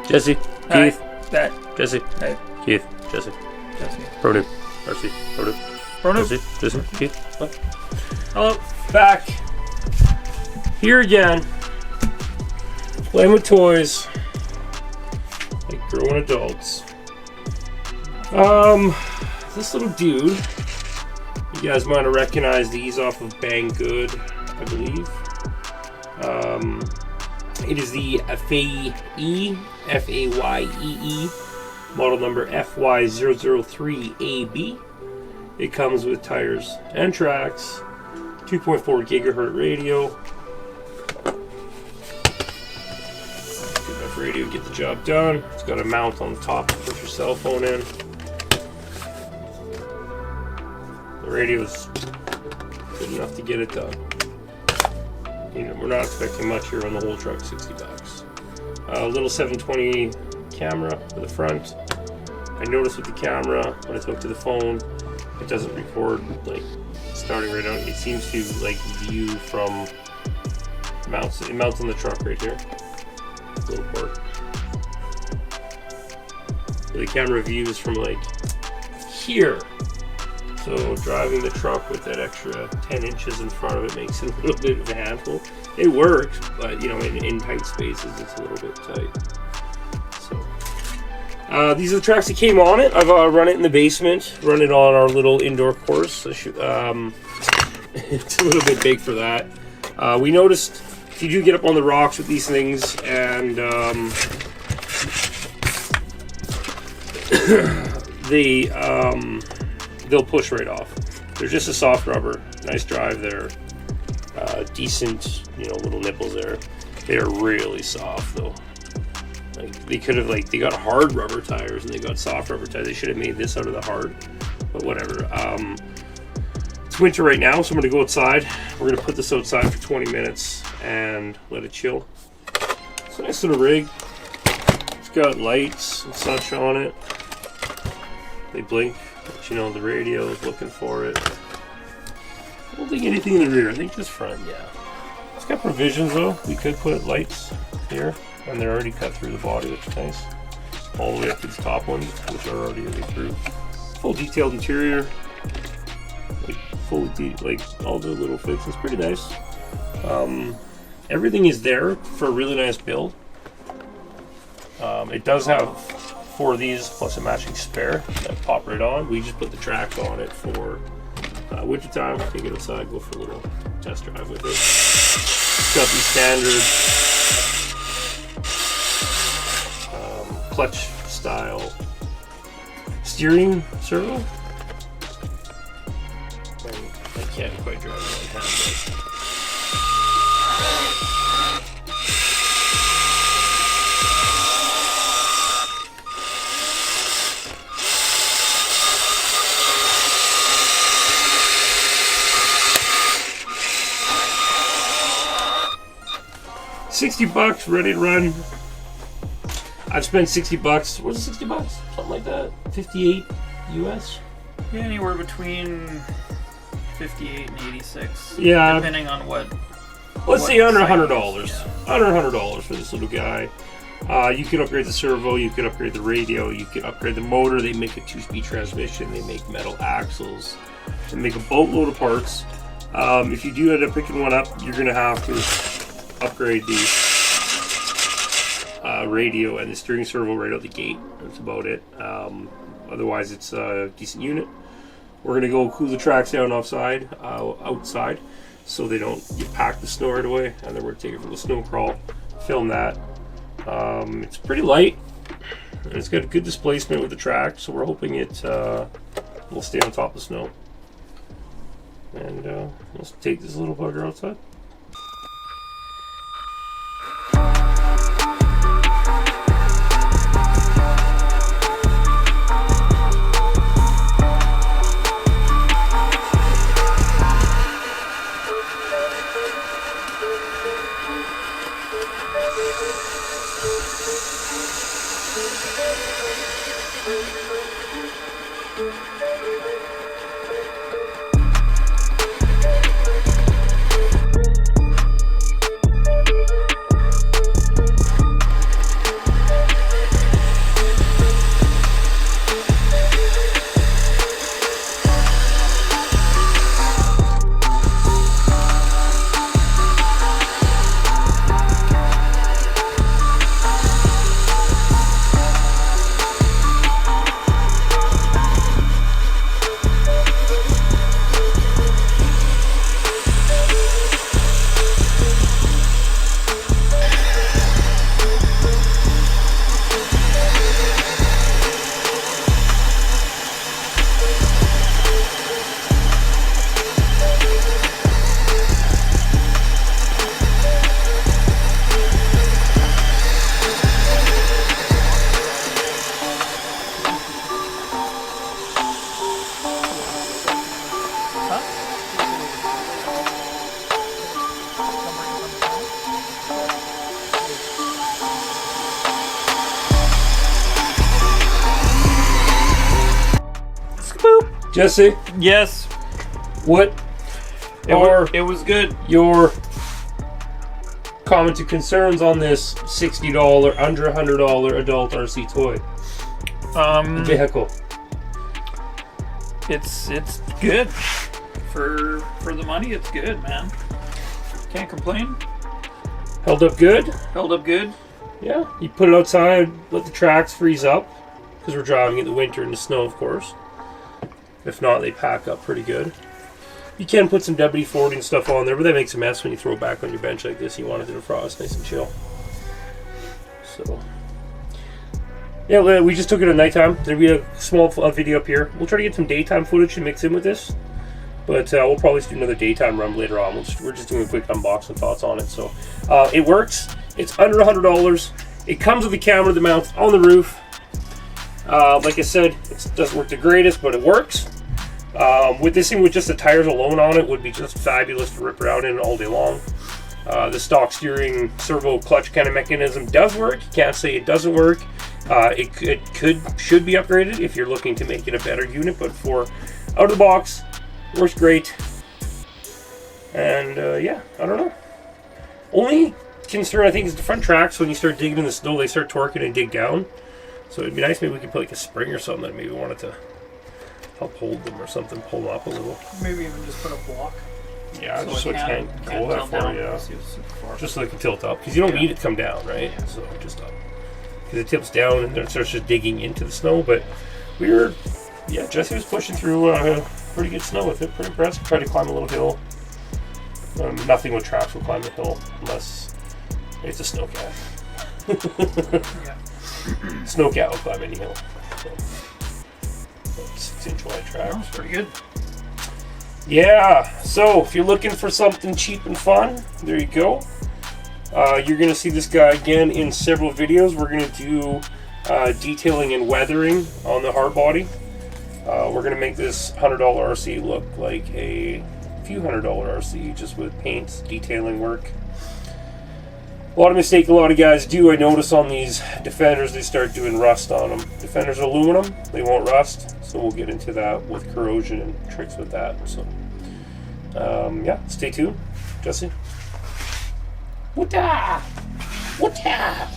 Jesse, Hi. Keith, Hey. Jesse, Hey. Keith, Jesse, Jesse. Produ, RC, Produ, Jesse, Keith. What? Hello. Back here again, playing with toys like grown adults. This little dude, you guys might have recognized these off of Banggood, I believe. It is the Faye, F-A-Y-E-E, model number FY003AB. It comes with tires and tracks, 2.4 gigahertz radio. Good enough radio to get the job done. It's got a mount on the top to put your cell phone in. The radio's good enough to get it done. You know, we're not expecting much here on the whole truck, $60. A little 720 camera for the front. I noticed with the camera, when it's hooked to the phone, it doesn't record like starting right out. It seems to like view from it mounts on the truck right here. Little port. The camera views from like here. So driving the truck with that extra 10 inches in front of it makes it a little bit of a handful. It works, but you know, in tight spaces, it's a little bit tight. So these are the tracks that came on it. I've run it in the basement, run it on our little indoor course. It's a little bit big for that. We noticed if you do get up on the rocks with these things and they'll push right off. They're just a soft rubber. Nice drive there. Decent, you know, little nipples there. They are really soft though. Like they could have they got hard rubber tires and they got soft rubber tires. They should have made this out of the hard, but whatever. It's winter right now, so I'm gonna go outside. We're gonna put this outside for 20 minutes and let it chill. It's a nice little rig. It's got lights and such on it. They blink. But you know, the radio is looking for it. I don't think anything in the rear. I think just front, yeah. It's got provisions though. We could put lights here, and they're already cut through the body, which is nice. All the way up to the top ones, which are already through. Full detailed interior, like all the little fixes. Pretty nice. Everything is there for a really nice build. It does have 4 of these plus a matching spare that pop right on. We just put the tracks on it for winter time. Take it outside, go for a little test drive with it. It's got the standard clutch style steering servo. I can't quite drive it on hand, but $60, ready to run. I've spent $60. What's it, $60? Something like that. 58 US. Yeah, anywhere between 58 and 86. Yeah. Depending on what. Let's say under $100. Yeah. Under $100 for this little guy. You can upgrade the servo. You can upgrade the radio. You can upgrade the motor. They make a 2-speed transmission. They make metal axles. They make a boatload of parts. If you do end up picking one up, you're gonna have to upgrade the radio and the steering servo right out the gate. That's about it. Otherwise, it's a decent unit. We're gonna go cool the tracks down outside, so they don't get packed with snow right away. And then we're gonna take it for the snow crawl, film that. It's pretty light, and it's got a good displacement with the track, so we're hoping it will stay on top of the snow. And let's take this little bugger outside. Jesse, Yes. what are It was good. your comments and concerns on this $60, under $100 adult RC toy vehicle? It's good. For the money, it's good, man. Can't complain. Held up good? Held up good. Yeah. You put it outside, let the tracks freeze up, because we're driving in the winter in the snow, of course. If not, they pack up pretty good. You can put some WD-40 and stuff on there, but that makes a mess when you throw it back on your bench like this. You want it to defrost nice and chill. So, yeah, we just took it at nighttime. There'll be a small video up here. We'll try to get some daytime footage to mix in with this. But we'll probably do another daytime run later on. We're just doing a quick unboxing thoughts on it. So, it works. It's under $100. It comes with a camera that mounts on the roof. Like I said, it doesn't work the greatest, but it works. With this thing with just the tires alone on it would be just fabulous to rip around in all day long. The stock steering servo clutch kind of mechanism does work. You can't say it doesn't work. It should be upgraded if you're looking to make it a better unit, but for out of the box, works great. And yeah, I don't know. Only concern I think is the front tracks. When you start digging in the snow, they start torquing and dig down. So it'd be nice maybe we could put like a spring or something that maybe wanted to help hold them or something, pull them up a little. Maybe even just put a block. Yeah, just so it can't go that tilt far, down. yeah. See if it's super far. Just so it can tilt up, because you don't need it to come down, right? Yeah. So just up. Because it tips down and then it starts just digging into the snow. But Jesse was pushing through pretty good snow with it. Pretty impressive. Tried to climb a little hill. Nothing with tracks will climb a hill unless it's a snowcat. Yeah. Snowcat will climb any hill. So, 6-inch wide track. That was pretty good. Yeah, so if you're looking for something cheap and fun, there you go. You're going to see this guy again in several videos. We're going to do detailing and weathering on the hard body. We're going to make this $100 RC look like a few $100 RC just with paints, detailing work. A lot of mistake a lot of guys do, I notice on these Defenders, they start doing rust on them. Defenders are aluminum, they won't rust, so we'll get into that with corrosion and tricks with that. So, yeah, stay tuned. Jesse? Wata! Wata!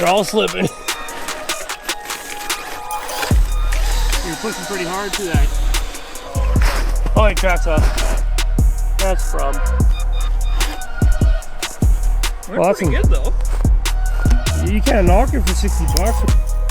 They're all slipping. You're pushing pretty hard to that. Oh, it cracks off. That's from. We're Well, that's pretty good though. You can't knock it for $60.